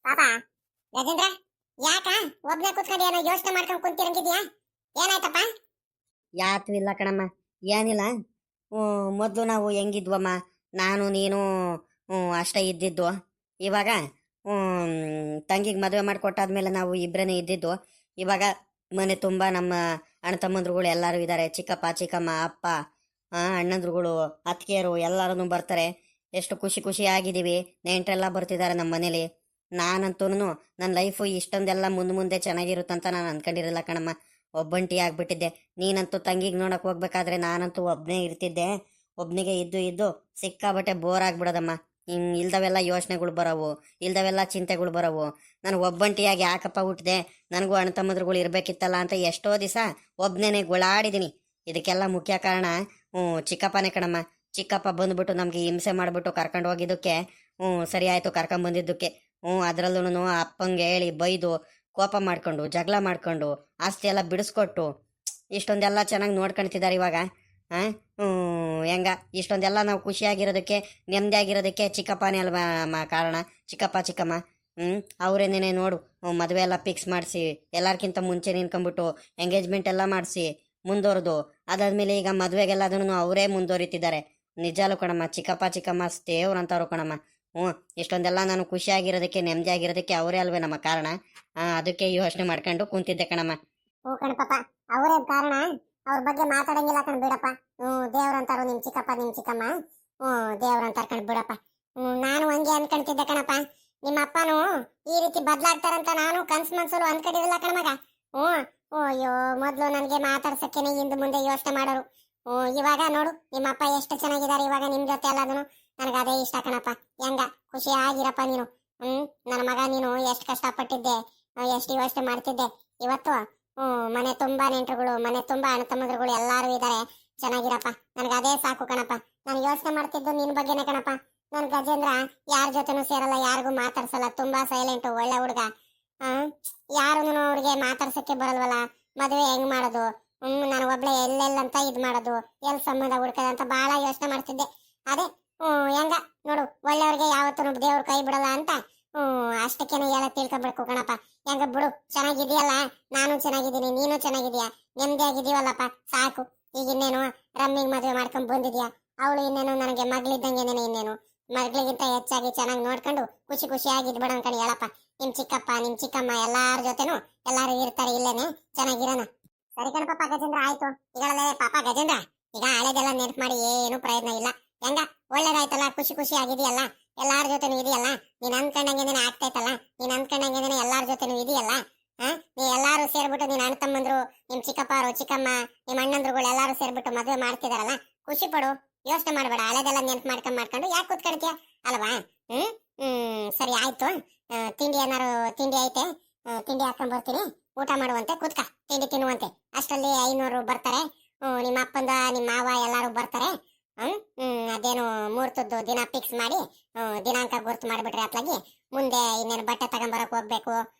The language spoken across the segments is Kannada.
ಪಾಪ ಗಜೇಂದ್ರ, ಯಾಕ ಒಬ್ನೇ ಕುತ್ಕೊಂಡು ಏನೋ ಯೋಚನೆ ಮಾಡ್ಕೊಂಡು ಕುಂತಿರಂಗಿದ್ಯಾ? ಏನಾಯ್ತಪ್ಪ? ಯಾತು ಇಲ್ಲ ಕಣಮ್ಮ, ಏನಿಲ್ಲ. ಮೊದಲು ನಾವು ಹೆಂಗಿದ್ವಮ್ಮ, ನಾನು ನೀನು ಅಷ್ಟೇ ಇದ್ದಿದ್ದು. ಇವಾಗ ತಂಗಿಗೆ ಮದುವೆ ಮಾಡಿಕೊಟ್ಟಾದ್ಮೇಲೆ ನಾವು ಇಬ್ಬರೇ ಇದ್ದಿದ್ದು. ಇವಾಗ ಮನೆ ತುಂಬ ನಮ್ಮ ಅಣ್ಣ ತಮ್ಮಂದ್ರುಗಳು ಎಲ್ಲರೂ ಇದ್ದಾರೆ. ಚಿಕ್ಕಪ್ಪ ಚಿಕ್ಕಮ್ಮ ಅಪ್ಪ ಅಣ್ಣಂದ್ರುಗಳು ಅತ್ತಿಗೆಯರು ಎಲ್ಲರೂ ಬರ್ತಾರೆ. ಎಷ್ಟು ಖುಷಿ ಖುಷಿ ಆಗಿದ್ದೀವಿ. ನೆಂಟರೆಲ್ಲ ಬರ್ತಿದ್ದಾರೆ ನಮ್ಮ ಮನೇಲಿ. ನಾನಂತೂ ನನ್ನ ಲೈಫು ಇಷ್ಟೊಂದೆಲ್ಲ ಮುಂದೆ ಮುಂದೆ ಚೆನ್ನಾಗಿರುತ್ತಂತ ನಾನು ಅಂದ್ಕೊಂಡಿರಲಿಲ್ಲ ಕಣಮ್ಮ. ಒಬ್ಬಂಟಿ ಆಗ್ಬಿಟ್ಟಿದ್ದೆ. ನೀನಂತೂ ತಂಗಿಗೆ ನೋಡಕ್ ಹೋಗ್ಬೇಕಾದ್ರೆ ನಾನಂತೂ ಒಬ್ಬನೇ ಇರ್ತಿದ್ದೆ. ಒಬ್ಬನಿಗೆ ಇದ್ದು ಇದ್ದು ಸಿಕ್ಕಾಬಟ್ಟೆ ಬೋರ್ ಆಗ್ಬಿಡೋದಮ್ಮ. ಇಲ್ದವೆಲ್ಲ ಯೋಚನೆಗಳು ಬರೋವು, ಇಲ್ದವೆಲ್ಲ ಚಿಂತೆಗಳು ಬರೋವು. ನಾನು ಒಬ್ಬಂಟಿಯಾಗಿ ಯಾಕಪ್ಪ ಹುಟ್ಟಿದೆ, ನನಗೂ ಅಣ್ಣ ತಮ್ಮದ್ರುಗಳು ಇರಬೇಕಿತ್ತಲ್ಲ ಅಂತ ಎಷ್ಟೋ ದಿವಸ ಒಬ್ಬನೇ ಗೊಳಾಡಿದ್ದೀನಿ. ಇದಕ್ಕೆಲ್ಲ ಮುಖ್ಯ ಕಾರಣ ಚಿಕ್ಕಪ್ಪನೇ ಕಣಮ್ಮ. ಚಿಕ್ಕಪ್ಪ ಬಂದ್ಬಿಟ್ಟು ನಮಗೆ ಹಿಂಸೆ ಮಾಡಿಬಿಟ್ಟು ಕರ್ಕೊಂಡು ಹೋಗಿದ್ದಕ್ಕೆ ಸರಿ ಆಯಿತು, ಕರ್ಕೊಂಬಂದಿದ್ದಕ್ಕೆ. ಅದರಲ್ಲೂ ಅಪ್ಪಂಗೆ ಹೇಳಿ ಬೈದು ಕೋಪ ಮಾಡ್ಕೊಂಡು ಜಗಳ ಮಾಡ್ಕೊಂಡು ಆಸ್ತಿ ಎಲ್ಲ ಬಿಡಿಸ್ಕೊಟ್ಟು ಇಷ್ಟೊಂದೆಲ್ಲ ಚೆನ್ನಾಗಿ ನೋಡ್ಕೊಳ್ತಿದ್ದಾರೆ ಇವಾಗ. ಹೆಂಗ ಇಷ್ಟೊಂದೆಲ್ಲ ನಾವು ಖುಷಿಯಾಗಿರೋದಕ್ಕೆ ನೆಮ್ಮದಿಯಾಗಿರೋದಕ್ಕೆ ಚಿಕ್ಕಪ್ಪನೇ ಅಲ್ವಾ ಕಾರಣ. ಚಿಕ್ಕಪ್ಪ ಚಿಕ್ಕಮ್ಮ ಅವರೇನೇನೆ ನೋಡು, ಮದುವೆ ಎಲ್ಲ ಫಿಕ್ಸ್ ಮಾಡಿಸಿ ಎಲ್ಲರಿಗಿಂತ ಮುಂಚೆ ನಿನ್ಕೊಂಬಿಟ್ಟು ಎಂಗೇಜ್ಮೆಂಟ್ ಎಲ್ಲ ಮಾಡಿಸಿ ಮುಂದುವರೆದು ಅದಾದ್ಮೇಲೆ ಈಗ ಮದುವೆಗೆಲ್ಲದನ್ನು ಅವರೇ ಮುಂದುವರಿತಿದ್ದಾರೆ. ನಿಜಾಲು ಕಣಮ್ಮ, ಚಿಕ್ಕಪ್ಪ ಚಿಕ್ಕಮ್ಮ ದೇವ್ರಂತವ್ರು ಕಣಮ್ಮ. ಇಷ್ಟೊಂದೆಲ್ಲ ನಾನು ಖುಷಿಯಾಗಿರೋದಕ್ಕೆ ನೆಮ್ಮದಿಯಾಗಿರೋದಕ್ಕೆ ಅವರೇ ಅಲ್ವೇ ನಮ್ಮ ಕಾರಣ. ಅದಕ್ಕೆ ಯೋಚನೆ ಮಾಡ್ಕೊಂಡು ಕುಂತಿದ್ದೆ ಕಣಮ್ಮ. ಹ್ಞೂ ಕಣಪ್ಪ, ಅವರೇ ಕಾರಣ. ಅವ್ರ ಬಗ್ಗೆ ಮಾತಾಡಂಗಿಲ್ಲ ಕಣ್ ಬಿಡಪ್ಪ. ದೇವ್ರಂತಾರು ನಿಮ್ ಚಿಕ್ಕಪ್ಪ ನಿಮ್ ಚಿಕ್ಕಮ್ಮ. ದೇವ್ರಂತಾರ ಕಣ್ ಬಿಡಪ್ಪ. ನಾನು ಹಂಗೆ ಅನ್ಕೊಂತಿದ್ದೆ ಕಣಪ್ಪ. ನಿಮ್ಮ ಅಪ್ಪನು ಈ ರೀತಿ ಬದ್ಲಾಗ್ತಾರಂತ ನಾನು ಕನ್ಸ್ ಮನ್ಸಲು ಅನ್ಕೊಂಡಿರಲಿಲ್ಲ ಕಣಮಗ. ಅಯ್ಯೋ, ಮೊದ್ಲು ನನ್ಗೆ ಮಾತಾಡ್ಸಕ್ಕೇನೆ ಹಿಂದೆ ಮುಂದೆ ಯೋಚನೆ ಮಾಡೋರು. ಇವಾಗ ನೋಡು ನಿಮ್ಮಪ್ಪ ಎಷ್ಟು ಚೆನ್ನಾಗಿದ್ದಾರೆ ಇವಾಗ ನಿಮ್ ಜೊತೆ ಎಲ್ಲದನ್ನು. ನನಗೆ ಅದೇ ಇಷ್ಟ ಕಣಪ್ಪ. ಹೆಂಗ ಖುಷಿಯಾಗಿರಪ್ಪ ನೀನು. ನನ್ನ ಮಗ ನೀನು ಎಷ್ಟು ಕಷ್ಟಪಟ್ಟಿದ್ದೆ, ಎಷ್ಟು ಯೋಚನೆ ಮಾಡ್ತಿದ್ದೆ. ಇವತ್ತು ಮನೆ ತುಂಬಾ ನೆಂಟರುಗಳು, ಮನೆ ತುಂಬಾ ಅಣ್ಣ ತಮ್ಮಂದ್ರುಗಳು ಎಲ್ಲಾರು ಇದ್ದಾರೆ. ಚೆನ್ನಾಗಿರಪ್ಪ, ನನಗೆ ಅದೇ ಸಾಕು ಕಣಪ್ಪ. ನಾನು ಯೋಚನೆ ಮಾಡ್ತಿದ್ದು ನಿನ್ ಬಗ್ಗೆನೇ ಕಣಪ್ಪ. ನನ್ ಗಜೇಂದ್ರ ಯಾರ ಜೊತೆನೂ ಸೇರಲ್ಲ, ಯಾರಿಗೂ ಮಾತಾಡ್ಸಲ್ಲ, ತುಂಬಾ ಸೈಲೆಂಟ್ ಒಳ್ಳೆ ಹುಡುಗ. ಯಾರು ಅವ್ರಿಗೆ ಮಾತಾಡ್ಸಕ್ಕೆ ಬರಲ್ವಲ್ಲ, ಮದುವೆ ಹೆಂಗ್ ಮಾಡೋದು, ನಾನು ಒಬ್ಳೆ ಎಲ್ಲೆಲ್ಲಂತ ಇದ್ ಮಾಡೋದು, ಎಲ್ ಸಂಬಂಧ ಹುಡ್ಕದಂತ ಬಹಳ ಯೋಚನೆ ಮಾಡ್ತಿದ್ದೆ. ಅದೇ ಹೆಂಗ ನೋಡು, ಒಳ್ಳೆಯವ್ರಿಗೆ ಯಾವತ್ತೂ ದೇವ್ರ ಕೈ ಬಿಡಲ್ಲ ಅಂತ ಅಷ್ಟಕ್ಕೇನೆ ಎಲ್ಲ ತಿಳ್ಕೊಬೇಕು ಕಣಪ್ಪ. ಹೆಂಗ ಬಿಡು, ಚೆನ್ನಾಗಿದೆಯಲ್ಲ, ನಾನು ಚೆನ್ನಾಗಿದ್ದೀನಿ, ನೀನು ಚೆನ್ನಾಗಿದ್ಯಾ, ನೆಮ್ಮದಿಯಾಗಿದೀವಲ್ಲಪ್ಪ, ಸಾಕು. ಈಗ ಇನ್ನೇನು ರಮ್ಮಿಗೆ ಮದುವೆ ಮಾಡ್ಕೊಂಡ್ ಬಂದಿದ್ಯಾ, ಅವಳು ಇನ್ನೇನು ನನಗೆ ಮಗ್ಳಿದ್ದಂಗೆನೇನೆ, ಇನ್ನೇನು ಮಗ್ಳಿಗಿಂತ ಹೆಚ್ಚಾಗಿ ಚೆನ್ನಾಗಿ ನೋಡ್ಕೊಂಡು ಖುಷಿ ಖುಷಿಯಾಗಿದ್ ಬಿಡ ಅನ್ಕೊಂಡು ಹೇಳಪ್ಪ. ನಿಮ್ ಚಿಕ್ಕಪ್ಪ ನಿಮ್ ಚಿಕ್ಕಮ್ಮ ಎಲ್ಲಾರ ಜೊತೆನು ಎಲ್ಲಾರು ಇರ್ತಾರೆ, ಇಲ್ಲೇನೆ ಚೆನ್ನಾಗಿರೋಣ. ಸರಿ ಕಣಪ್ಪ ಗಜೇಂದ್ರ, ಆಯ್ತು. ಈಗಳೇ ಪಾಪ ಗಜೇಂದ್ರ, ಈಗ ಹಳೆದೆಲ್ಲ ನೆನಪು ಮಾಡಿ ಏನು ಪ್ರಯೋಜನ ಇಲ್ಲ. ಹೆಂಗ ಒಳ್ಳೇದಾಯ್ತಲ್ಲ, ಖುಷಿ ಖುಷಿ ಆಗಿದೆಯಲ್ಲ, ಎಲ್ಲಾರ ಜೊತೆನೂ ಇದೆಯಲ್ಲ, ನೀನ್ ಅನ್ಕೊಂಡಂಗೆನೇ ಆಗ್ತೈತಲ್ಲ, ನೀನ್ ಅನ್ಕೊಂಡಂಗೆನೇ ಎಲ್ಲಾರ ಜೊತೆನೂ ಇದೆಯಲ್ಲ. ನೀ ಎಲ್ಲಾರು ಸೇರ್ಬಿಟ್ಟು ನೀನ್ ಅಣ್ಣ ತಮ್ಮಂದ್ರು, ನಿಮ್ ಚಿಕ್ಕಪ್ಪರು ಚಿಕ್ಕಮ್ಮ ನಿಮ್ ಅಣ್ಣಂದ್ರುಗಳು ಎಲ್ಲಾರು ಸೇರ್ಬಿಟ್ಟು ಮದುವೆ ಮಾಡ್ತಿದಾರಲ್ಲ, ಖುಷಿ ಪಡು, ಯೋಚನೆ ಮಾಡಬೇಡ. ಹಳೆದೆಲ್ಲ ನೆನ್ಪು ಮಾಡ್ಕೊಂಡು ಯಾಕೆ ಕೂತ್ಕೊಳ್ತೀಯ ಅಲ್ವಾ? ಸರಿ ಆಯ್ತು. ತಿಂಡಿ ಏನಾರು ತಿಂಡಿ ಐತೆ, ತಿಂಡಿ ಹಾಕೊಂಡ್ ಬರ್ತೀನಿ, ಊಟ ಮಾಡುವಂತೆ, ಕೂತ್ಕ, ತಿಂಡಿ ತಿನ್ನುವಂತೆ. ಅಷ್ಟರಲ್ಲಿ 500 ಬರ್ತಾರೆ. ನಿಮ್ಮ ಅಪ್ಪಂದ ನಿಮ್ಮ ಮಾವ ಎಲ್ಲಾರು ಬರ್ತಾರೆ. ಅದೇನು ಮುಹೂರ್ತದ್ದು ದಿನ ಫಿಕ್ಸ್ ಮಾಡಿ ದಿನಾಂಕ ಗುರ್ತು ಮಾಡಿಬಿಟ್ರೆ ಅತ್ಲಾಗಿ ಮುಂದೆ ಇನ್ನೇನು ಬಟ್ಟೆ ತಗೊಂಬರಕ್ ಹೋಗ್ಬೇಕು.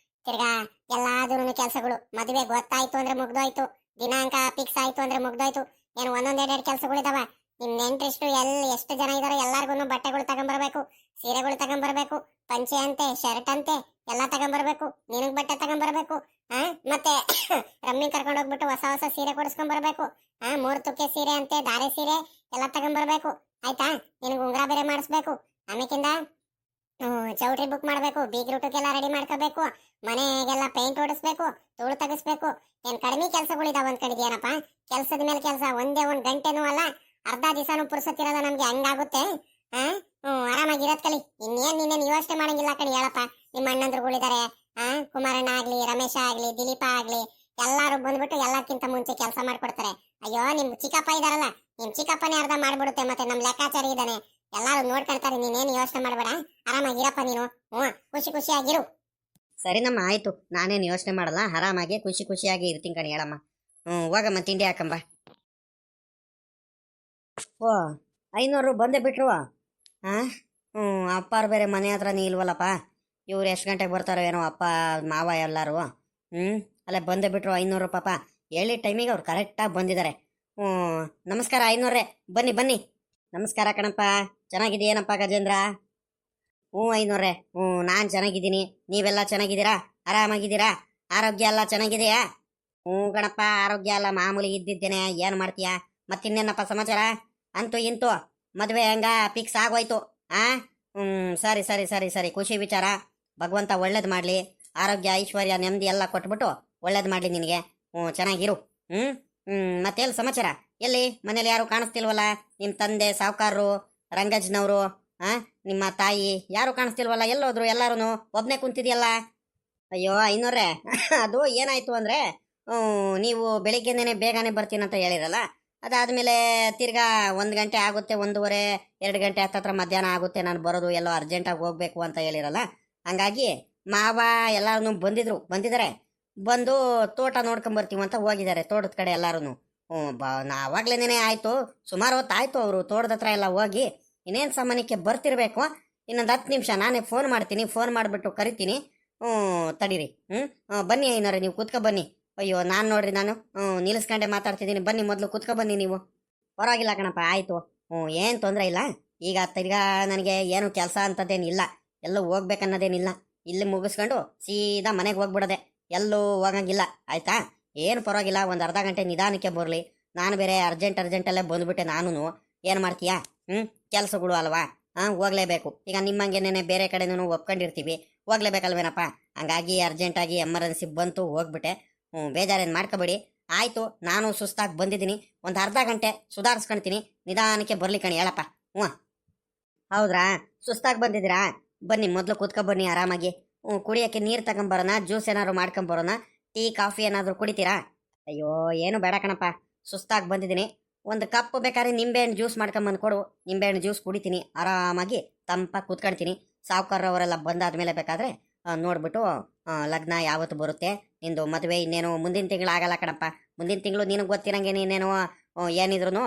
ತಿರ್ಗಾ ಎಲ್ಲಾದೂನು ಕೆಲಸಗಳು, ಮದುವೆ ಗೊತ್ತಾಯ್ತು ಅಂದ್ರೆ ಮುಗ್ದೋಯ್ತು, ದಿನಾಂಕ ಫಿಕ್ಸ್ ಆಯ್ತು ಅಂದ್ರೆ ಮುಗ್ದೋಯ್ತು. ಏನು ಒಂದೊಂದೆರಡು ಕೆಲಸಗಳಿದಾವ. ನಿಮ್ ನೆಂಟ್ರಿಷ್ಟು ಎಷ್ಟು ಜನ ಇದಾರೋ ಎಲ್ಲಾರ್ಗು ಬಟ್ಟೆಗಳು ತಗೊಂಬರ್ಬೇಕು, ಸೀರೆಗಳು ತಗೊಂಬರ್ಬೇಕು, ಪಂಚೆ ಅಂತೆ ಶರ್ಟ್ ಅಂತೆ ಎಲ್ಲ ತಗೊಂಬರ್ಬೇಕು. ನಿನಗ್ ಬಟ್ಟೆ ತಗೊಂಬರ್ಬೇಕು. ಮತ್ತೆ ರಮ್ಮಿ ಕರ್ಕೊಂಡು ಹೋಗ್ಬಿಟ್ಟು ಹೊಸ ಹೊಸ ಸೀರೆ ಕೊಡಿಸ್ಕೊಂಡ್ ಬರ್ಬೇಕು. ಮುಹೂರ್ತಕ್ಕೆ ಸೀರೆ ಅಂತೆ, ಧಾರೆ ಸೀರೆ ಎಲ್ಲ ತಗೊಂಬರ್ಬೇಕು. ಆಯ್ತಾ? ನಿನಗ್ ಉಂಗ್ರ ಬೇರೆ ಮಾಡಿಸ್ಬೇಕು. ಆಮೇಕಿಂದ ಚೌಟ್ರಿ ಬುಕ್ ಮಾಡ್ಬೇಕು, ಬೀಗ್ರೂಟಕ್ಕೆಲ್ಲ ರೆಡಿ ಮಾಡ್ಕೋಬೇಕು, ಮನೆಗೆಲ್ಲ ಪೇಂಟ್ ಹೊಡಿಸ್ಬೇಕು, ಧೂಳು ತೆಗಿಸ್ಬೇಕು. ಏನ್ ಕಡಿಮೆ ಕೆಲಸಗಳಿದಾವ ಅಂದ್ಕೊಂಡಿದ್ಯಾನಪ್ಪ? ಕೆಲ್ಸದ ಮೇಲೆ ಕೆಲಸ, ಒಂದೇ 1 ಗಂಟೆನೂ ಅಲ್ಲ, ಅರ್ಧ ದಿವಸನೂ ಪುರ್ಸತ್ತಿರೋದ ನಮ್ಗೆ ಹಂಗಾಗುತ್ತೆ. ಆರಾಮಾಗಿರೋದ್ ಕಲಿ. ಇನ್ನೇನ್ ಯೋಚನೆ ಮಾಡಂಗಿಲ್ಲ ಕಣಿ ಹೇಳಪ್ಪ. ನಿಮ್ಮ ಅಣ್ಣಂದ್ರುಗಳಿದ್ದಾರೆ, ಕುಮಾರಣ್ಣ ಆಗ್ಲಿ, ರಮೇಶ ಆಗ್ಲಿ, ದಿಲೀಪ ಆಗ್ಲಿ, ಎಲ್ಲಾರು ಬಂದ್ಬಿಟ್ಟು ಎಲ್ಲಕ್ಕಿಂತ ಮುಂಚೆ ಕೆಲಸ ಮಾಡ್ಕೊಡ್ತಾರೆ. ಅಯ್ಯೋ, ನಿಮ್ ಚಿಕ್ಕಪ್ಪ ಇದಾರಲ್ಲ, ನಿಮ್ ಚಿಕ್ಕಪ್ಪನೇ ಅರ್ಧ ಮಾಡ್ಬಿಡುತ್ತೆ. ಮತ್ತೆ ನಮ್ ಲೆಕ್ಕಾಚಾರ ಇದ್ದಾನೆ, ಎಲ್ಲಾರು ನೋಡ್ಕೊಳ್ತಾರೆ. ನೀನೇನು ಯೋಚನೆ ಮಾಡ್ಬೇಡ, ಆರಾಮಾಗಿರಪ್ಪ ನೀನು. ಖುಷಿ ಖುಷಿಯಾಗಿರು. ಸರಿನಮ್ಮ, ಆಯ್ತು. ನಾನೇನು ಯೋಚನೆ ಮಾಡಲ್ಲ, ಆರಾಮಾಗಿ ಖುಷಿ ಖುಷಿಯಾಗಿ ಇರ್ತೀನಿ ಕಣಿ ಹೇಳಮ್ಮ. ಹೋಗಮ್ಮ, ತಿಂಡಿ ಹಾಕಂಬ. 500 ಬಂದೇ ಬಿಟ್ರು. ಅಪ್ಪಾರು ಬೇರೆ ಮನೆ ಹತ್ರನೇ ಇಲ್ವಲ್ಲಪ್ಪ. ಇವ್ರು ಎಷ್ಟು ಗಂಟೆಗೆ ಬರ್ತಾರೋ ಏನೋ, ಅಪ್ಪ ಮಾವ ಎಲ್ಲರೂ. ಅಲ್ಲೇ ಬಂದೇ ಬಿಟ್ರು 500 ಪಾಪ. ಹೇಳಿ ಟೈಮಿಗೆ ಅವ್ರು ಕರೆಕ್ಟಾಗಿ ಬಂದಿದ್ದಾರೆ. ನಮಸ್ಕಾರ 500ರೇ, ಬನ್ನಿ ಬನ್ನಿ. ನಮಸ್ಕಾರ ಕಣಪ್ಪ, ಚೆನ್ನಾಗಿದೆಯೇನಪ್ಪ ಗಜೇಂದ್ರ? ಹ್ಞೂ ಐನೂರೇ, ಹ್ಞೂ ನಾನು ಚೆನ್ನಾಗಿದ್ದೀನಿ. ನೀವೆಲ್ಲ ಚೆನ್ನಾಗಿದ್ದೀರಾ? ಆರಾಮಾಗಿದ್ದೀರಾ? ಆರೋಗ್ಯ ಎಲ್ಲ ಚೆನ್ನಾಗಿದೆಯಾ? ಹ್ಞೂ ಗಣಪ, ಆರೋಗ್ಯ ಎಲ್ಲ ಮಾಮೂಲಿ ಇದ್ದಿದ್ದೇನೆ. ಏನು ಮಾಡ್ತೀಯಾ? ಮತ್ತಿನ್ನೇನಪ್ಪ ಸಮಾಚಾರ? ಅಂತೂ ಇಂತೂ ಮದುವೆ ಹಂಗ ಫಿಕ್ಸ್ ಆಗೋಯ್ತು. ಆ ಸರಿ ಸರಿ ಸರಿ ಸರಿ, ಖುಷಿ ವಿಚಾರ. ಭಗವಂತ ಒಳ್ಳೇದು ಮಾಡಲಿ. ಆರೋಗ್ಯ ಐಶ್ವರ್ಯ ನೆಮ್ಮದಿ ಎಲ್ಲ ಕೊಟ್ಬಿಟ್ಟು ಒಳ್ಳೇದು ಮಾಡಲಿ ನಿನಗೆ. ಚೆನ್ನಾಗಿರು. ಹ್ಞೂ ಹ್ಞೂ ಮತ್ತೆಲ್ಲ ಸಮಾಚಾರ? ಎಲ್ಲಿ ಮನೇಲಿ ಯಾರು ಕಾಣಿಸ್ತಿಲ್ವಲ್ಲ? ನಿಮ್ಮ ತಂದೆ ಸಾವುಕಾರರು, ರಂಗಜ್ನವರು, ಆ ನಿಮ್ಮ ತಾಯಿ ಯಾರು ಕಾಣಿಸ್ತಿಲ್ವಲ್ಲ? ಎಲ್ಲೋದ್ರು ಎಲ್ಲಾರು? ಒಬ್ನೇ ಕುಂತಿದ್ಯಲ್ಲ? ಅಯ್ಯೋ ಐನೂರೇ, ಅದು ಏನಾಯ್ತು ಅಂದ್ರೆ, ನೀವು ಬೆಳಿಗ್ಗೆನೇ ಬೇಗನೆ ಬರ್ತೀನಿ ಅಂತ ಹೇಳಿರಲ್ಲ. ಅದಾದ್ಮೇಲೆ ತಿರ್ಗಾ 1 ಗಂಟೆ ಆಗುತ್ತೆ, 1:30, 2 ಗಂಟೆ ಹತ್ತತ್ರ ಮಧ್ಯಾಹ್ನ ಆಗುತ್ತೆ ನಾನು ಬರೋದು. ಎಲ್ಲೋ ಅರ್ಜೆಂಟಾಗಿ ಹೋಗ್ಬೇಕು ಅಂತ ಹೇಳಿರಲ್ಲ. ಹಂಗಾಗಿ ಮಾವ ಎಲ್ಲಾರು ಬಂದಿದ್ದಾರೆ. ಬಂದು ತೋಟ ನೋಡ್ಕೊಂಬರ್ತೀವಿ ಅಂತ ಹೋಗಿದ್ದಾರೆ, ತೋಟದ ಕಡೆ ಎಲ್ಲಾರು. ಆವಾಗ್ಲೇನೇ ಆಯ್ತು, ಸುಮಾರು ಹೊತ್ತು ಆಯ್ತು ಅವರು ತೋಟದ ಹತ್ರ ಎಲ್ಲ ಹೋಗಿ. ಇನ್ನೇನು ಸಾಮಾನ್ಯಕ್ಕೆ ಬರ್ತಿರ್ಬೇಕು. ಇನ್ನೊಂದು 10 ನಿಮಿಷ ನಾನೇ ಫೋನ್ ಮಾಡ್ತೀನಿ, ಫೋನ್ ಮಾಡಿಬಿಟ್ಟು ಕರಿತೀನಿ. ತಡೀರಿ. ಬನ್ನಿ ಐನೋರೆ, ನೀವು ಕೂತ್ಕೊ ಬನ್ನಿ. ಅಯ್ಯೋ ನಾನು ನೋಡ್ರಿ, ನಾನು ನಿಲ್ಲಿಸ್ಕೊಂಡೆ ಮಾತಾಡ್ತಿದ್ದೀನಿ. ಬನ್ನಿ, ಮೊದಲು ಕೂತ್ಕೊ ಬನ್ನಿ ನೀವು. ಪರವಾಗಿಲ್ಲ ಕಣಪ್ಪ, ಆಯಿತು. ಏನು ತೊಂದರೆ ಇಲ್ಲ. ಈಗ ತಿರ್ಗಾ ನನಗೆ ಏನು ಕೆಲಸ ಅಂತದೇನಿಲ್ಲ, ಎಲ್ಲೂ ಹೋಗ್ಬೇಕನ್ನೋದೇನಿಲ್ಲ. ಇಲ್ಲಿ ಮುಗಿಸ್ಕೊಂಡು ಸೀದಾ ಮನೆಗೆ ಹೋಗ್ಬಿಡೋದೆ, ಎಲ್ಲೂ ಹೋಗಂಗಿಲ್ಲ. ಆಯ್ತಾ? ಏನು ಪರವಾಗಿಲ್ಲ, ಒಂದು ಅರ್ಧ ಗಂಟೆ ನಿಧಾನಕ್ಕೆ ಬರಲಿ. ನಾನು ಬೇರೆ ಅರ್ಜೆಂಟಲ್ಲೇ ಬಂದುಬಿಟ್ಟೆ ನಾನು. ಏನು ಮಾಡ್ತೀಯಾ? ಕೆಲಸಗಳು ಅಲ್ವಾ? ಹೋಗ್ಲೇಬೇಕು. ಈಗ ನಿಮ್ಮಂಗೆನೇ ಬೇರೆ ಕಡೆನೂ ಒಪ್ಕೊಂಡಿರ್ತೀವಿ, ಹೋಗ್ಲೇಬೇಕಲ್ವೇನಪ್ಪ? ಹಂಗಾಗಿ ಅರ್ಜೆಂಟಾಗಿ ಎಮರ್ಜೆನ್ಸಿ ಬಂತು, ಹೋಗ್ಬಿಟ್ಟೆ. ಬೇಜಾರೇನು ಮಾಡ್ಕೋಬೇಡಿ. ಆಯಿತು, ನಾನು ಸುಸ್ತಾಗಿ ಬಂದಿದ್ದೀನಿ. ಒಂದು ಅರ್ಧ ಗಂಟೆ ಸುಧಾರಿಸ್ಕೊಳ್ತೀನಿ, ನಿಧಾನಕ್ಕೆ ಬರಲಿ ಕಣಿ. ಹೇಳಪ್ಪ. ಹೌದ್ರಾ? ಸುಸ್ತಾಗಿ ಬಂದಿದ್ದೀರಾ? ಬನ್ನಿ, ಮೊದಲು ಕೂತ್ಕೊ ಬನ್ನಿ ಆರಾಮಾಗಿ. ಕುಡಿಯೋಕ್ಕೆ ನೀರು ತಗೊಂಬರೋಣ, ಜ್ಯೂಸ್ ಏನಾದ್ರು ಮಾಡ್ಕೊಂಬರೋಣ, ಟೀ ಕಾಫಿ ಏನಾದರೂ ಕುಡಿತೀರಾ? ಅಯ್ಯೋ ಏನು ಬೇಡ ಕಣಪ್ಪ, ಸುಸ್ತಾಗಿ ಬಂದಿದ್ದೀನಿ. ಒಂದು ಕಪ್ ಬೇಕಾದ್ರೆ ನಿಂಬೆಹಣ್ಣು ಜ್ಯೂಸ್ ಮಾಡ್ಕೊಂಬಂದು ಕೊಡು, ನಿಂಬೆಹಣ್ಣು ಜ್ಯೂಸ್ ಕುಡಿತೀನಿ, ಆರಾಮಾಗಿ ತಂಪಾಗಿ ಕೂತ್ಕೊಳ್ತೀನಿ. ಸಾವುಕಾರವರೆಲ್ಲ ಬಂದಾದ್ಮೇಲೆ ಬೇಕಾದ್ರೆ ನೋಡ್ಬಿಟ್ಟು ಲಗ್ನ ಯಾವತ್ತು ಬರುತ್ತೆ ನಿಂದು ಮದುವೆ. ಇನ್ನೇನು ಮುಂದಿನ ತಿಂಗಳು ಆಗಲ್ಲ ಕಣಪ್ಪ. ಮುಂದಿನ ತಿಂಗಳು ನಿನಗೆ ಗೊತ್ತಿರಂಗೆ ನೀನೇನು ಏನಿದ್ರು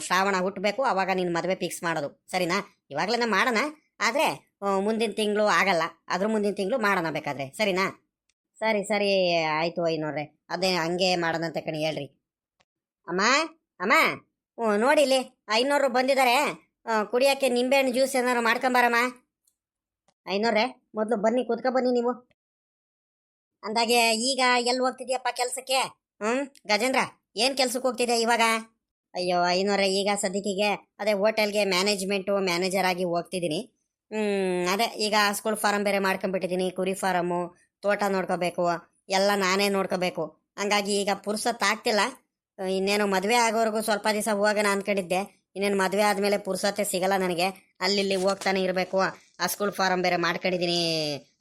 ಶ್ರಾವಣ ಹುಟ್ಟಬೇಕು, ಅವಾಗ ನಿನ್ನ ಮದುವೆ ಫಿಕ್ಸ್ ಮಾಡೋದು. ಸರಿನಾ? ಇವಾಗಲೇ ಮಾಡೋಣ, ಆದರೆ ಮುಂದಿನ ತಿಂಗಳು ಆಗಲ್ಲ, ಅದ್ರ ಮುಂದಿನ ತಿಂಗಳು ಮಾಡೋಣ ಬೇಕಾದ್ರೆ. ಸರಿನಾ? ಸರಿ ಸರಿ ಆಯಿತು ಐನೋರ್ರೆ, ಅದೇ ಹಂಗೆ ಮಾಡೋದಂತೆ ಕಣಿ. ಹೇಳ್ರಿ ಅಮ್ಮ. ಅಮ್ಮ, ನೋಡಿ ಇಲ್ಲಿ ಐನೋರು ಬಂದಿದ್ದಾರೆ. ಕುಡಿಯೋಕ್ಕೆ ನಿಂಬೆಹಣ್ಣು ಜ್ಯೂಸ್ ಏನಾರು ಮಾಡ್ಕೊಂಬಾರಮ್ಮ. ಐನೋರ್ರೆ, ಮೊದಲು ಬನ್ನಿ, ಕೂತ್ಕೊ ಬನ್ನಿ ನೀವು. ಅಂದಾಗೆ ಈಗ ಎಲ್ಲಿ ಹೋಗ್ತಿದ್ಯಪ್ಪ ಕೆಲಸಕ್ಕೆ? ಗಜೇಂದ್ರ, ಏನು ಕೆಲ್ಸಕ್ಕೆ ಹೋಗ್ತಿದ್ಯಾ ಇವಾಗ? ಅಯ್ಯೋ ಐನೋರ್ರೆ, ಈಗ ಸದ್ಯಕ್ಕಿಗೆ ಅದೇ ಹೋಟೆಲ್ಗೆ ಮ್ಯಾನೇಜರ್ ಆಗಿ ಹೋಗ್ತಿದ್ದೀನಿ. ಅದೇ ಈಗ ಸ್ಕೂಲ್ ಫಾರಮ್ ಬೇರೆ ಮಾಡ್ಕೊಂಡ್ಬಿಟ್ಟಿದ್ದೀನಿ, ಕುರಿ ಫಾರಮ್ಮು, ತೋಟ ನೋಡ್ಕೋಬೇಕು, ಎಲ್ಲ ನಾನೇ ನೋಡ್ಕೋಬೇಕು. ಹಂಗಾಗಿ ಈಗ ಪುರ್ಸೊತ್ತು ಆಗ್ತಿಲ್ಲ. ಇನ್ನೇನು ಮದುವೆ ಆಗೋವರೆಗೂ ಸ್ವಲ್ಪ ದಿವಸ ಹೋಗೋಣ ಅಂದ್ಕೊಂಡಿದ್ದೆ. ಇನ್ನೇನು ಮದುವೆ ಆದಮೇಲೆ ಪುರ್ಸೊತ್ತೆ ಸಿಗಲ್ಲ ನನಗೆ, ಅಲ್ಲಿ ಹೋಗ್ತಾನೆ ಇರಬೇಕು. ಆ ಸ್ಕೂಲ್ ಫಾರಮ್ ಬೇರೆ ಮಾಡ್ಕೊಂಡಿದ್ದೀನಿ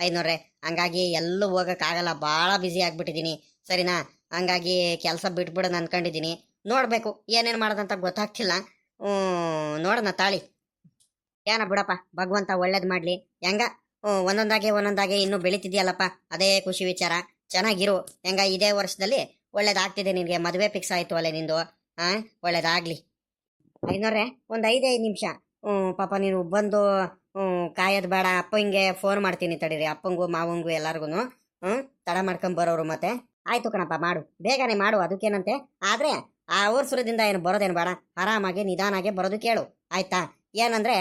ಐನೋರ್ರೆ. ಹಂಗಾಗಿ ಎಲ್ಲೂ ಹೋಗೋಕ್ಕಾಗಲ್ಲ, ಭಾಳ ಬ್ಯುಸಿ ಆಗಿಬಿಟ್ಟಿದ್ದೀನಿ. ಸರಿನಾ? ಹಂಗಾಗಿ ಕೆಲಸ ಬಿಟ್ಬಿಡೋಣ ಅಂದ್ಕೊಂಡಿದ್ದೀನಿ. ನೋಡಬೇಕು ಏನೇನು ಮಾಡೋದಂತ ಗೊತ್ತಾಗ್ತಿಲ್ಲ. ನೋಡೋಣ ತಾಳಿ. ಏನ ಬಿಡಪ್ಪ, ಭಗವಂತ ಒಳ್ಳೇದು ಮಾಡಲಿ. ಹೆಂಗ ಒಂದೊಂದಾಗೆ ಇನ್ನೂ ಬೆಳಿತಿದ್ಯಲ್ಲಪ್ಪ, ಅದೇ ಖುಷಿ ವಿಚಾರ. ಚೆನ್ನಾಗಿರು. ಹೆಂಗ ಇದೇ ವರ್ಷದಲ್ಲಿ ಒಳ್ಳೇದಾಗ್ತಿದೆ ನಿನಗೆ, ಮದುವೆ ಫಿಕ್ಸ್ ಆಯಿತು ಅಲ್ಲೇ ನಿಂದು. ಒಳ್ಳೇದಾಗಲಿ. ಐನೋರ್ರೆ, ಒಂದು 5 ನಿಮಿಷ ಪಾಪ ನೀನು ಬಂದು ಕಾಯೋದು ಬೇಡ. ಅಪ್ಪ ಹಿಂಗೆ ಫೋನ್ ಮಾಡ್ತೀನಿ ತಡೀರಿ, ಅಪ್ಪಂಗೂ ಮಾವಂಗೂ ಎಲ್ಲರಿಗೂ. ತಡ ಮಾಡ್ಕೊಂಡ್ ಬರೋರು ಮತ್ತೆ. ಆಯ್ತು ಕಣಪ್ಪ, ಮಾಡು, ಬೇಗನೆ ಮಾಡು, ಅದಕ್ಕೇನಂತೆ. ಆದರೆ ಆ ಅವಸರದಿಂದ ಏನು ಬರೋದೇನು ಬೇಡ, ಆರಾಮಾಗಿ ನಿಧಾನಾಗೆ ಬರೋದು ಕೇಳು. ಆಯ್ತಾ? ಏನಂದ್ರೆ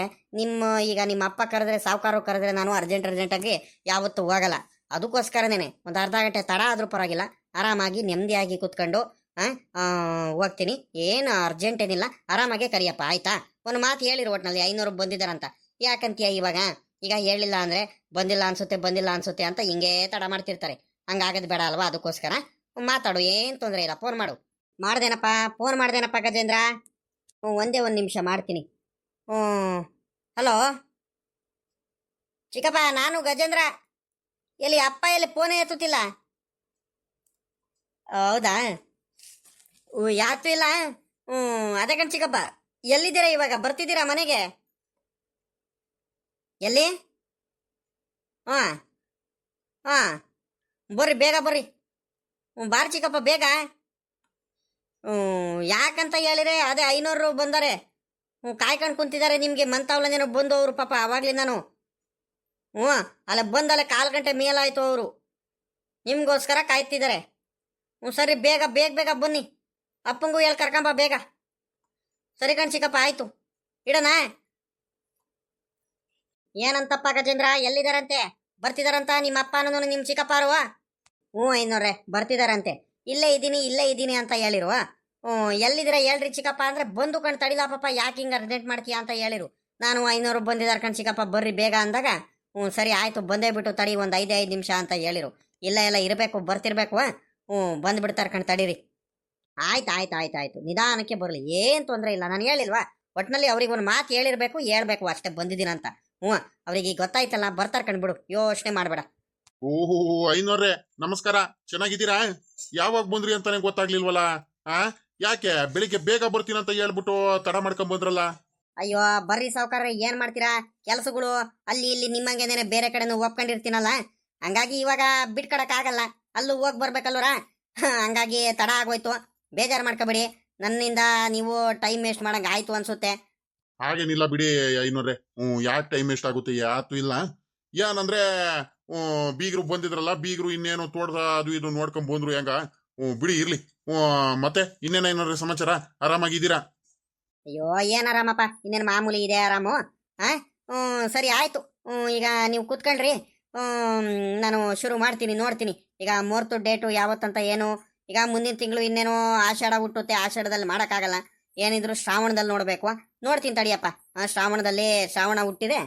ಈಗ ನಿಮ್ಮ ಅಪ್ಪ ಕರೆದ್ರೆ, ಸಾವುಕಾರ ಕರೆದ್ರೆ ನಾನು ಅರ್ಜೆಂಟಾಗಿ ಯಾವತ್ತೂ ಹೋಗಲ್ಲ. ಅದಕ್ಕೋಸ್ಕರನೇ ಒಂದು ಅರ್ಧ ಗಂಟೆ ತಡ ಆದರೂ ಪರವಾಗಿಲ್ಲ, ಆರಾಮಾಗಿ ನೆಮ್ಮದಿಯಾಗಿ ಕೂತ್ಕೊಂಡು ಹೋಗ್ತೀನಿ. ಏನು ಅರ್ಜೆಂಟ್ ಏನಿಲ್ಲ, ಆರಾಮಾಗೆ ಕರಿಯಪ್ಪ. ಆಯ್ತಾ? ಒಂದು ಮಾತು ಹೇಳಿರು ಒಟ್ನಲ್ಲಿ, ಐನೋರು ಬಂದಿದ್ದಾರಂತ. ಯಾಕಂತೀಯ ಇವಾಗ? ಈಗ ಹೇಳಿಲ್ಲ ಅಂದ್ರೆ ಬಂದಿಲ್ಲ ಅನ್ಸುತ್ತೆ ಅಂತ ಹಿಂಗೇ ತಡ ಮಾಡ್ತಿರ್ತಾರೆ. ಹಂಗಾಗದು ಬೇಡ ಅಲ್ವಾ? ಅದಕ್ಕೋಸ್ಕರ ಮಾತಾಡು, ಏನು ತೊಂದರೆ ಇಲ್ಲ. ಫೋನ್ ಮಾಡ್ದೇನಪ್ಪ ಗಜೇಂದ್ರ. ಒಂದೇ 1 ನಿಮಿಷ ಮಾಡ್ತೀನಿ. ಹಲೋ ಚಿಕ್ಕಪ್ಪ, ನಾನು ಗಜೇಂದ್ರ. ಎಲ್ಲಿ ಅಪ್ಪ, ಎಲ್ಲಿ ಫೋನೇ ಎತ್ತುತ್ತಿಲ್ಲ? ಹೌದಾ? ಯಾತು ಇಲ್ಲ. ಅದೇ ಕಣ್ ಚಿಕ್ಕಪ್ಪ, ಎಲ್ಲಿದ್ದೀರಾ ಇವಾಗ? ಬರ್ತಿದ್ದೀರಾ ಮನೆಗೆ? ಎಲ್ಲಿ? ಹಾಂ ಹಾಂ, ಬರ್ರಿ, ಬೇಗ ಬರ್ರಿ. ಬಾರಿ ಚಿಕ್ಕಪ್ಪ, ಬೇಗ. ಯಾಕಂತ ಹೇಳಿದ್ರೆ ಅದೇ ಐನೋರು ಬಂದಾರೆ, ಕಾಯ್ಕೊಂಡು ಕುಂತಿದ್ದಾರೆ ನಿಮಗೆ. ಮಂತಾವ್ಲನೇನೋ ಬಂದು ಅವರು ಪಾಪ ಅವಾಗ್ಲಿ ನಾನು ಅಲ್ಲ ಬಂದಲ್ಲೇ 1/4 ಗಂಟೆ ಮೇಲಾಯ್ತು. ಅವರು ನಿಮ್ಗೋಸ್ಕರ ಕಾಯ್ತಿದ್ದಾರೆ. ಸರಿ, ಬೇಗ ಬನ್ನಿ. ಅಪ್ಪಂಗೂ ಹೇಳಿ ಕರ್ಕೊಂಬ ಬೇಗ. ಸರಿ ಕಣ್ ಚಿಕ್ಕಪ್ಪ, ಆಯ್ತು, ಇಡೋಣ. ಏನಂತಪ್ಪ ಗಜೇಂದ್ರ ಎಲ್ಲಿದಾರಂತೆ? ಬರ್ತಿದಾರಂತ ನಿಮ್ಮ ಅಪ್ಪನೂ ನಿಮ್ಮ ಚಿಕ್ಕಪ್ಪಾರು? ಹ್ಞೂ ಐನೋರೆ ಬರ್ತಿದಾರಂತೆ. ಇಲ್ಲೇ ಇದ್ದೀನಿ ಅಂತ ಹೇಳಿರು. ಹ್ಞೂ ಎಲ್ಲಿದ್ದೀರಾ ಹೇಳ್ರಿ ಚಿಕ್ಕಪ್ಪ ಅಂದ್ರೆ ಬಂದು ಕಣ್ ತಡಿಲ ಪಾಪ, ಯಾಕೆ ಹಿಂಗೆ ಅರ್ಜೆಂಟ್ ಮಾಡ್ತೀಯಾ ಅಂತ ಹೇಳಿರು. ನಾನು ಐನೋರು ಬಂದಿದ್ದಾರೆ ಕಣ್ ಚಿಕ್ಕಪ್ಪ ಬರ್ರಿ ಬೇಗ ಅಂದಾಗ ಹ್ಞೂ ಸರಿ ಆಯ್ತು ಬಂದೇ ಬಿಟ್ಟು ತಡಿ ಒಂದು 5 ನಿಮಿಷ ಅಂತ ಹೇಳಿರು. ಇಲ್ಲ ಇರಬೇಕು ಬರ್ತಿರ್ಬೇಕು. ಹ್ಞೂ ಬಂದ್ಬಿಡ್ತಾರೆ ಕಣ್ ತಡೀರಿ. ಆಯ್ತು ನಿಧಾನಕ್ಕೆ ಬರಲಿ, ಏನು ತೊಂದರೆ ಇಲ್ಲ. ನಾನು ಹೇಳಿಲ್ವಾ ಒಟ್ಟಿನಲ್ಲಿ ಅವ್ರಿಗೆ ಒಂದು ಮಾತು ಹೇಳ್ಬೇಕು ಅಷ್ಟೇ ಬಂದಿದ್ದೀನಂತ. ಹ್ಞೂ ಅವ್ರಿಗೆ ಗೊತ್ತಾಯ್ತಲ್ಲ ಬರ್ತಾರೆ ಕಣ್ಬಿಡು, ಯೋಚನೆ ಮಾಡಬೇಡ. ಓಹೋ ಐನೋರ್ರೆ ನಮಸ್ಕಾರ, ಚೆನ್ನಾಗಿದ್ದೀರಾ? ಯಾವಾಗ ಬಂದ್ರಿ ಅಂತಾನೆ ಗೊತ್ತಾಗ್ಲಿಲ್ವಲ್ಲ. ಆ ಯಾಕೆ ಬೆಳಿಗ್ಗೆ ಬೇಗ ಬರ್ತೀನಂತ ಹೇಳ್ಬಿಟ್ಟು ತಡ ಮಾಡ್ಕೊಂಡ್ ಬಂದ್ರಲ್ಲ? ಅಯ್ಯೋ ಬರ್ರಿ ಸಾವ್ಕಾರ್ರೆ, ಏನ್ ಮಾಡ್ತೀರಾ ಕೆಲಸಗಳು ಅಲ್ಲಿ ಇಲ್ಲಿ ನಿಮ್ಮಂಗೆನೇನೆ ಬೇರೆ ಕಡೆನೂ ಒಪ್ಕೊಂಡಿರ್ತೀನಲ್ಲ, ಹಂಗಾಗಿ ಇವಾಗ ಬಿಟ್ಕೊಡಕ್ ಆಗಲ್ಲ, ಅಲ್ಲೂ ಹೋಗಿ ಬರ್ಬೇಕಲ್ವರ. ಹಂಗಾಗಿ ತಡ ಆಗೋಯ್ತು, ಬೇಜಾರು ಮಾಡ್ಕೋಬೇಡಿ. ನನ್ನಿಂದ ನೀವು ಟೈಮ್ ವೇಸ್ಟ್ ಮಾಡಂಗ ಆಯ್ತು ಅನ್ಸುತ್ತೆ. ಹಾಗೇನಿಲ್ಲ ಬಿಡಿ ಐನೋರ್ರೆ. ಯಾಕೆ ಟೈಮ್ ವೇಸ್ಟ್ ಆಗುತ್ತೆ? ಯಾತು ಇಲ್ಲ. ಏನಂದ್ರೆ ಬೀಗರು ಬಂದಿದ್ರಲ್ಲ, ಬೀಗರು ಇನ್ನೇನು ತೋಟದ ಅದು ಇದು ನೋಡ್ಕೊಂಡ್ ಬಂದ್ರು ಹೆಂಗ. ಬಿಡಿ ಇರ್ಲಿ. ಮತ್ತೆ ಇನ್ನೇನ ಐನೋರ್ರೆ ಸಮಾಚಾರ? ಆರಾಮಾಗಿದ್ದೀರಾ? ಅಯ್ಯೋ ಏನ್ ಆರಾಮಪ್ಪ, ಇನ್ನೇನು ಮಾಮೂಲಿ ಇದೆ ಆರಾಮು. ಸರಿ ಆಯ್ತು. ಈಗ ನೀವು ಕೂತ್ಕೊಳ್ರಿ. ನಾನು ಶುರು ಮಾಡ್ತೀನಿ, ನೋಡ್ತೀನಿ ಈಗ ಮುಹೂರ್ತ ಡೇಟು ಯಾವತ್ತಂತ ಏನು. ಈಗ ಮುಂದಿನ ತಿಂಗಳು ಇನ್ನೇನು ಆಷಾಢ ಹುಟ್ಟುತ್ತೆ, ಆಷಾಢದಲ್ಲಿ ಮಾಡೋಕ್ಕಾಗಲ್ಲ, ಏನಿದ್ರು ಶ್ರಾವಣದಲ್ಲಿ ನೋಡಬೇಕು. ನೋಡ್ತೀನಿ ತಡಿಯಪ್ಪ, ಶ್ರಾವಣದಲ್ಲಿ ಶ್ರಾವಣ ಹುಟ್ಟಿದೆ,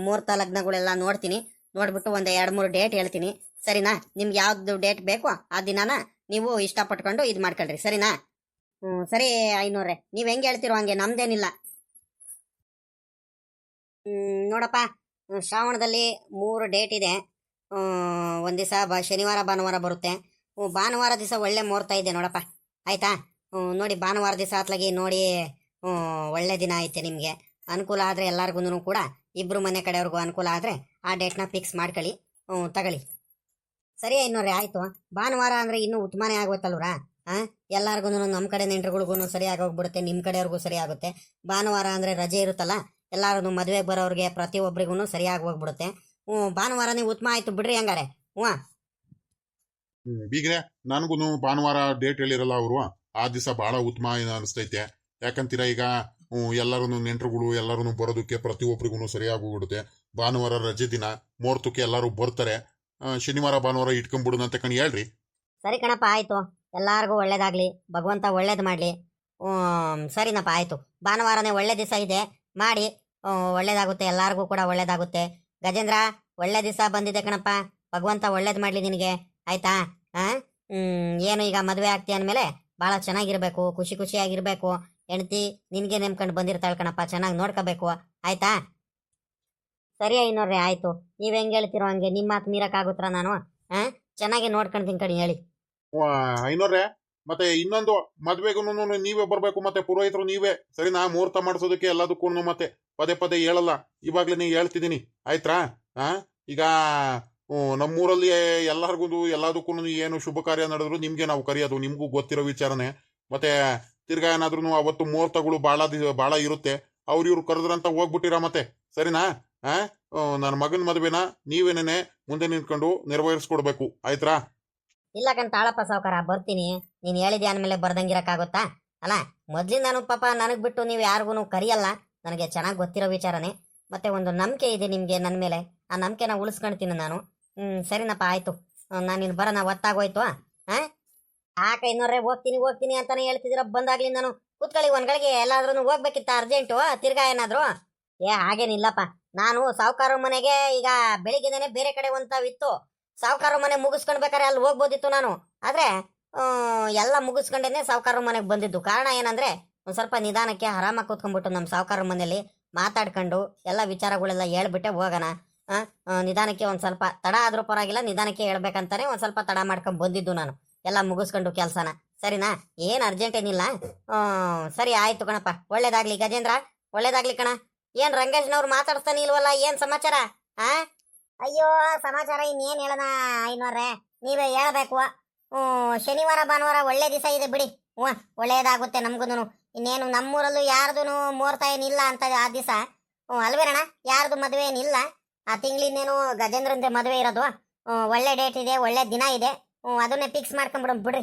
ಮುಹೂರ್ತ ಲಗ್ನಗಳೆಲ್ಲ ನೋಡ್ತೀನಿ. ನೋಡ್ಬಿಟ್ಟು ಒಂದು 2-3 ಡೇಟ್ ಹೇಳ್ತೀನಿ, ಸರಿನಾ? ನಿಮ್ಗೆ ಯಾವ್ದು ಡೇಟ್ ಬೇಕೋ ಆ ದಿನಾನ ನೀವು ಇಷ್ಟಪಟ್ಕೊಂಡು ಇದು ಮಾಡ್ಕೊಳ್ರಿ, ಸರಿನಾ? ಸರಿ ಐನೋರ್ರೆ, ನೀವು ಹೆಂಗೆ ಹೇಳ್ತಿರೋ ಹಂಗೆ, ನಮ್ದೇನಿಲ್ಲ. ನೋಡಪ್ಪ, ಶ್ರಾವಣದಲ್ಲಿ 3 ಡೇಟ್ ಇದೆ. ಒಂದು ದಿವಸ ಶನಿವಾರ ಭಾನುವಾರ ಬರುತ್ತೆ. ಭಾನುವಾರ ದಿವಸ ಒಳ್ಳೆ ಮುಹೂರ್ತ ಇದೆ ನೋಡಪ್ಪ, ಆಯ್ತಾ? ನೋಡಿ ಭಾನುವಾರ ದಿವಸ ಅತ್ಲಾಗಿ ನೋಡಿ, ಒಳ್ಳೆ ದಿನ ಐತೆ, ನಿಮಗೆ ಅನುಕೂಲ ಆದರೆ ಎಲ್ಲರಿಗೂ ಕೂಡ, ಇಬ್ಬರು ಮನೆ ಕಡೆಯವ್ರಿಗೂ ಅನುಕೂಲ ಆದರೆ ಆ ಡೇಟ್ನ ಫಿಕ್ಸ್ ಮಾಡ್ಕೊಳ್ಳಿ, ತಗೊಳ್ಳಿ. ಸರಿ ಐನೋರ್ರೆ ಆಯಿತು. ಭಾನುವಾರ ಅಂದರೆ ಇನ್ನೂ ಉತ್ತಮನೇ ಆಗೋಯ್ತಲ್ವ್ರ. ಎಲ್ಲರಿಗೂ ನಮ್ಮ ಕಡೆ ನೆಂಟರುಗಳಿಗೂ ಸರಿಯಾಗಿ ಹೋಗ್ಬಿಡುತ್ತೆ, ನಿಮ್ಮ ಕಡೆಯವ್ರಿಗೂ ಸರಿ ಆಗುತ್ತೆ. ಭಾನುವಾರ ಅಂದರೆ ರಜೆ ಇರುತ್ತಲ್ಲ, ಎಲ್ಲರೂ ಮದುವೆಗೆ ಬರೋರಿಗೆ ಪ್ರತಿಯೊಬ್ಬರಿಗೂ ಸರಿಯಾಗಿ ಹೋಗ್ಬಿಡುತ್ತೆ. ಭಾನುವಾರನೇ ಉತ್ತಮ ಆಯಿತು ಬಿಡ್ರಿ ಹಂಗಾರೆ. ಬೀಗ್ರೆ ನನಗೂ ಭಾನುವಾರ ಡೇಟ್ ಹೇಳಿರಲ್ಲ ಅವರು, ಆ ದಿವಸ ಬಹಳ ಉತ್ತಮ ಅನಿಸ್ತೈತೆ. ಯಾಕಂತೀರಾ ಈಗ ಎಲ್ಲರೂ ನೆಂಟರುಗಳು ಎಲ್ಲರೂ ಬರೋದಕ್ಕೆ ಪ್ರತಿಯೊಬ್ಬರಿಗೂ ಸರಿಯಾಗಿ ಹೋಗ್ಬಿಡುತ್ತೆ. ಭಾನುವಾರ ರಜೆ ದಿನ, ಮುಹೂರ್ತಕ್ಕೆ ಎಲ್ಲರೂ ಬರ್ತಾರೆ. ಶನಿವಾರ ಭಾನುವಾರ ಇಟ್ಕೊಂಡ್ಬಿಡುದಂತ ಕಣ್ ಹೇಳ್ರಿ. ಸರಿ ಕಣಪ್ಪ ಆಯಿತು, ಎಲ್ಲರಿಗೂ ಒಳ್ಳೇದಾಗ್ಲಿ, ಭಗವಂತ ಒಳ್ಳೇದು ಮಾಡಲಿ. ಸರಿನಪ್ಪ ಆಯಿತು, ಭಾನುವಾರನೇ ಒಳ್ಳೆ ದಿವಸ ಇದೆ, ಮಾಡಿ. ಒಳ್ಳೇದಾಗುತ್ತೆ, ಎಲ್ಲರಿಗೂ ಕೂಡ ಒಳ್ಳೇದಾಗುತ್ತೆ. ಗಜೇಂದ್ರ ಒಳ್ಳೆ ದಿವಸ ಬಂದಿದೆ ಕಣಪ್ಪ, ಭಗವಂತ ಒಳ್ಳೇದು ಮಾಡಲಿ ನಿನಗೆ, ಆಯ್ತಾ? ಏನು ಈಗ ಮದುವೆ ಆಗ್ತೀಯ ಅಂದಮೇಲೆ ಭಾಳ ಚೆನ್ನಾಗಿರ್ಬೇಕು, ಖುಷಿಯಾಗಿರ್ಬೇಕು. ಹೆಂಡತಿ ನಿನಗೆ ನೆಮ್ಕೊಂಡು ಬಂದಿರ್ತಾಳೆ ಕಣಪ್ಪ, ಚೆನ್ನಾಗಿ ನೋಡ್ಕೋಬೇಕು, ಆಯ್ತಾ? ಸರಿ ಐನೋರ್ರೆ ಆಯಿತು, ನೀವು ಹೆಂಗೆ ಹೇಳ್ತಿರೋ ಹಂಗೆ, ನಿಮ್ಮ ಮಾತು ಮೀರಕ್ಕಾಗುತ್ತಾ ನಾನು? ಚೆನ್ನಾಗಿ ನೋಡ್ಕೊಂತೀನಿ ಕಣಿ ಹೇಳಿ. ಐನೋರ್ರೆ ಮತ್ತೆ ಇನ್ನೊಂದು, ಮದ್ವೆಗೂ ನೀವೇ ಬರ್ಬೇಕು, ಮತ್ತೆ ಪುರೋಹಿತರು ನೀವೇ, ಸರಿನಾ? ಮುಹೂರ್ತ ಮಾಡಿಸೋದಕ್ಕೆ ಎಲ್ಲದಕ್ಕೂ ಮತ್ತೆ ಪದೇ ಹೇಳಲ್ಲ, ಇವಾಗ್ಲೇ ಹೇಳ್ತಿದ್ದೀನಿ, ಆಯ್ತಾ? ಈಗ ನಮ್ಮೂರಲ್ಲಿ ಎಲ್ಲರಿಗೂ ಎಲ್ಲದಕ್ಕೂ ಏನು ಶುಭ ಕಾರ್ಯ ನಡೆದ್ರು ನಿಮ್ಗೆ ನಾವು ಕರೆಯೋದು, ನಿಮ್ಗೂ ಗೊತ್ತಿರೋ ವಿಚಾರನೆ. ಮತ್ತೆ ತಿರ್ಗಾ ಏನಾದ್ರು ಅವತ್ತು ಮುಹೂರ್ತಗಳು ಭಾಳ ಇರುತ್ತೆ, ಇವ್ರು ಕರೆದ್ರಂತ ಹೋಗ್ಬಿಟ್ಟಿರ ಮತ್ತೆ, ಸರಿನಾ? ನನ್ನ ಮಗನ ಮದುವೆನ ನೀವೇನೇನೆ ಮುಂದೆ ನಿಂತ್ಕೊಂಡು ನೆರವೇರಿಸ್ಕೊಡ್ಬೇಕು, ಆಯ್ತಾ? ಇಲ್ಲ ಕಣ್ ತಾಳಪ್ಪ ಸಾವ್ಕಾರ, ಬರ್ತೀನಿ. ನೀನು ಹೇಳಿದೆ ಅಂದಮೇಲೆ ಬರ್ದಂಗಿರಕ್ಕಾಗುತ್ತಾ? ಅಲ್ಲ, ಮೊದ್ಲಿಂದಾನು ಪಾಪ ನನಗೆ ಬಿಟ್ಟು ನೀವು ಯಾರಿಗೂ ಕರಿಯಲ್ಲ, ನನಗೆ ಚೆನ್ನಾಗಿ ಗೊತ್ತಿರೋ ವಿಚಾರನೆ. ಮತ್ತೆ ಒಂದು ನಂಬಿಕೆ ಇದೆ ನಿಮಗೆ ನನ್ನ ಮೇಲೆ, ಆ ನಂಬಿಕೆನ ಉಳಿಸ್ಕೊಳ್ತೀನಿ ನಾನು. ಸರಿನಪ್ಪ ಆಯಿತು, ನಾನು ನೀನು ಬರೋಣ, ಒತ್ತಾಗೋಯ್ತು. ಕೈನೋರ್ರೆ ಹೋಗ್ತೀನಿ ಅಂತಾನೆ ಹೇಳ್ತಿದ್ದೀರ, ಬಂದಾಗ್ಲಿ ನಾನು ಕೂತ್ಕೊಳ್ಳಿ ಒಂದ್ಗಳಿಗೆ. ಎಲ್ಲಾದ್ರೂ ಹೋಗ್ಬೇಕಿತ್ತ ಅರ್ಜೆಂಟು ತಿರ್ಗಾ ಏನಾದ್ರು? ಹಾಗೇನಿಲ್ಲಪ್ಪ, ನಾನು ಸಾವ್ಕಾರ ಮನೆಗೆ ಈಗ ಬೆಳಿಗ್ಗೆನೇ ಬೇರೆ ಕಡೆ ಒಂತಾವಿತ್ತು, ಸಾವ್ಕಾರ ಮನೆ ಮುಗಿಸ್ಕೊಂಡ್ಬೇಕಾರೆ ಅಲ್ಲಿ ಹೋಗ್ಬೋದಿತ್ತು ನಾನು. ಆದ್ರೆ ಎಲ್ಲ ಮುಗಿಸ್ಕೊಂಡೇನೆ ಸಾವ್ಕಾರ ಮನೆಗೆ ಬಂದಿದ್ದು. ಕಾರಣ ಏನಂದ್ರೆ, ಒಂದು ಸ್ವಲ್ಪ ನಿಧಾನಕ್ಕೆ ಆರಾಮಾಗಿ ಕೂತ್ಕೊಂಡ್ಬಿಟ್ಟು ನಮ್ಮ ಸಾವ್ಕಾರ ಮನೆಯಲ್ಲಿ ಮಾತಾಡ್ಕೊಂಡು ಎಲ್ಲ ವಿಚಾರಗಳೆಲ್ಲ ಹೇಳ್ಬಿಟ್ಟೆ ಹೋಗೋಣ. ನಿಧಾನಕ್ಕೆ ಒಂದು ಸ್ವಲ್ಪ ತಡ ಆದ್ರೂ ಪರವಾಗಿಲ್ಲ, ನಿಧಾನಕ್ಕೆ ಹೇಳ್ಬೇಕಂತಾನೆ ಒಂದು ಸ್ವಲ್ಪ ತಡ ಮಾಡ್ಕೊಂಡು ಬಂದಿದ್ದು ನಾನು, ಎಲ್ಲ ಮುಗಿಸ್ಕೊಂಡು ಕೆಲಸನ. ಸರಿನಾ? ಏನು ಅರ್ಜೆಂಟ್ ಏನಿಲ್ಲ. ಸರಿ ಆಯ್ತು ಕಣಪ್ಪ, ಒಳ್ಳೇದಾಗ್ಲಿ ಗಜೇಂದ್ರ, ಒಳ್ಳೇದಾಗ್ಲಿ ಕಣ. ಏನ್ ರಂಗೇಶ್ನವ್ರು ಮಾತಾಡ್ತಾನೆ ಇಲ್ವಲ್ಲ, ಏನ್ ಸಮಾಚಾರ? ಅಯ್ಯೋ ಸಮಾಚಾರ ಇನ್ನೇನ್ ಹೇಳೋಣ ಐನೋರ್ರೆ, ನೀವೇ ಹೇಳ್ಬೇಕು. ಶನಿವಾರ ಭಾನುವಾರ ಒಳ್ಳೆ ದಿವಸ ಇದೆ ಬಿಡಿ. ಒಳ್ಳೇದಾಗುತ್ತೆ ನಮ್ಗೂನು. ಇನ್ನೇನು ನಮ್ಮೂರಲ್ಲೂ ಯಾರ್ದು ಮುಹೂರ್ತ ಏನಿಲ್ಲ ಅಂತ ಆ ದಿವಸ, ಅಲ್ವೇರಣ? ಯಾರ್ದು ಮದುವೆ ಏನಿಲ್ಲ ಆ ತಿಂಗಳಿನ್ನೇನು ಗಜೇಂದ್ರಂತೆ ಮದುವೆ ಇರೋದು. ಒಳ್ಳೆ ಡೇಟ್ ಇದೆ, ಒಳ್ಳೆ ದಿನ ಇದೆ, ಅದನ್ನೇ ಫಿಕ್ಸ್ ಮಾಡ್ಕೊಂಡ್ಬಿಡೋಣ ಬಿಡ್ರಿ.